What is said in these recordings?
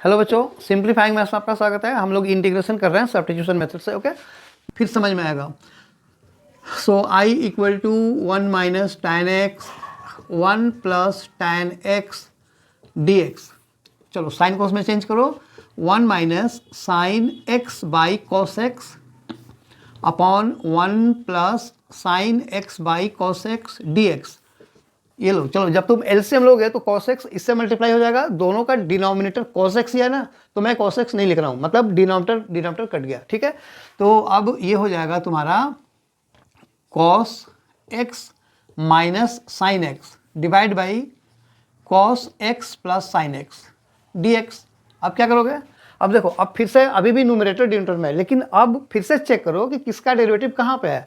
Hello बच्चों, simplifying maths में आपका स्वागत है। हम लोग इंटीग्रेशन कर रहे हैं सब्स्टिट्यूशन मेथड से। ओके, फिर समझ में आएगा। So I equal to 1 minus tan x 1 plus tan x dx। चलो साइन कोस में चेंज करो। 1 minus sine x by cos x upon 1 plus sine x by cos x dx। ये लो, चलो जब तुम एलसीएम लोगे तो cos x इससे मल्टीप्लाई हो जाएगा। दोनों का डिनोमिनेटर cos x ही है ना, तो मैं cos x नहीं लिख रहा हूं, मतलब डिनोमिनेटर कट गया। ठीक है, तो अब ये हो जाएगा तुम्हारा cos x minus sine x divide by cos x plus sine x dx। अब क्या करोगे? अब देखो, अब फिर से अभी भी न्यूमरेटर डिनोमिनेटर में है, लेकिन अब फिर से चेक करो कि किसका डेरिवेटिव कहाँ पे है।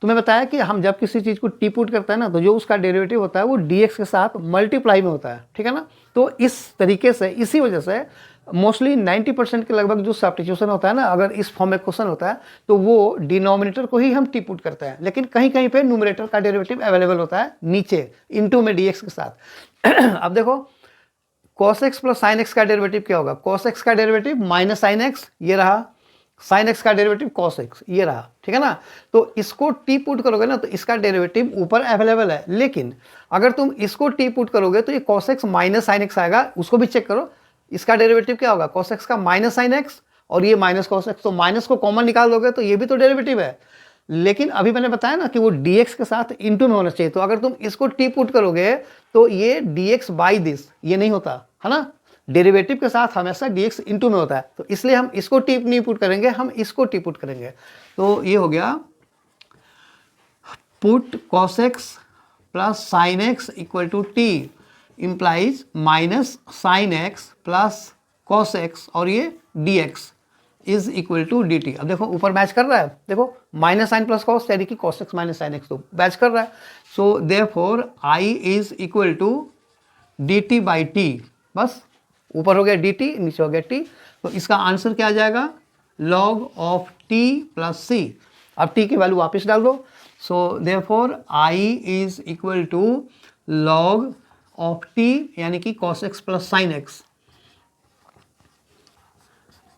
तुम्हें बताया कि हम जब किसी चीज़ को टी पुट करते हैं ना, तो जो उसका डेरिवेटिव होता है वो dx के साथ मल्टीप्लाई में होता है। ठीक है ना, तो इस तरीके से, इसी वजह से मोस्टली 90% के लगभग जो सब्स्टिट्यूशन होता है ना, अगर इस फॉर्म में क्वेश्चन होता है तो वो डिनोमिनेटर को ही हम टी पुट करते हैं, लेकिन कहीं कहीं पे न्यूमरेटर का डेरिवेटिव अवेलेबल होता है नीचे इनटू में dx के साथ। अब देखो, cos x plus sine x का डेरिवेटिव क्या होगा? cos x का डेरिवेटिव माइनस साइन एक्स, ये रहा। साइन एक्स का डेरिवेटिव cos x, ये रहा। ठीक है ना, तो इसको टी पुट करोगे ना तो इसका डेरिवेटिव ऊपर अवेलेबल है, लेकिन अगर तुम इसको टी पुट करोगे तो ये cos x minus sine x आएगा। उसको भी चेक करो, इसका डेरिवेटिव क्या होगा? cos x का माइनस साइन एक्स, और ये माइनस cos x, तो माइनस को कॉमन निकाल दोगे तो ये भी तो डेरिवेटिव है। लेकिन अभी मैंने बताया ना कि वो dx के साथ इनटू में होना चाहिए, तो अगर तुम इसको टी पुट करोगे तो ये dx बाई दिस, ये नहीं होता है ना। डेरिवेटिव के साथ हमेशा dx इनटू में होता है, तो इसलिए हम इसको टी नहीं पुट करेंगे, हम इसको टी पुट करेंगे। तो ये हो गया put cos x plus sine x equal to t implies minus sine x plus cos x, और ये dx is equal to d t. अब देखो ऊपर मैच कर रहा है, देखो माइनस साइन प्लस कॉस, यानी कि cos x minus sine x, तो मैच कर रहा है। So therefore I is equal to d t by t. बस, ऊपर हो गया डी टी, नीचे हो गया टी, तो इसका आंसर क्या आ जाएगा? Log of t plus c. अब टी की वैल्यू वापस डाल दो। So therefore I is equal to log of t, यानी कि cos x plus sine x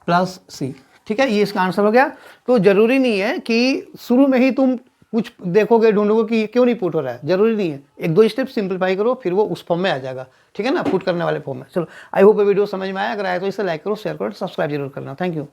plus c. ठीक है, ये इसका आंसर हो गया। तो जरूरी नहीं है कि शुरू में ही तुम कुछ देखोगे, ढूंढोगे कि क्यों नहीं पुट हो रहा है, जरूरी नहीं है। एक दो स्टेप सिंप्लीफाई करो, फिर वो उस फॉर्म में आ जाएगा। ठीक है ना, पुट करने वाले फॉर्म में। चलो, आई होप ये वीडियो समझ में आया। अगर आया तो इसे लाइक करो, शेयर करो, सब्सक्राइब जरूर करना। Thank you.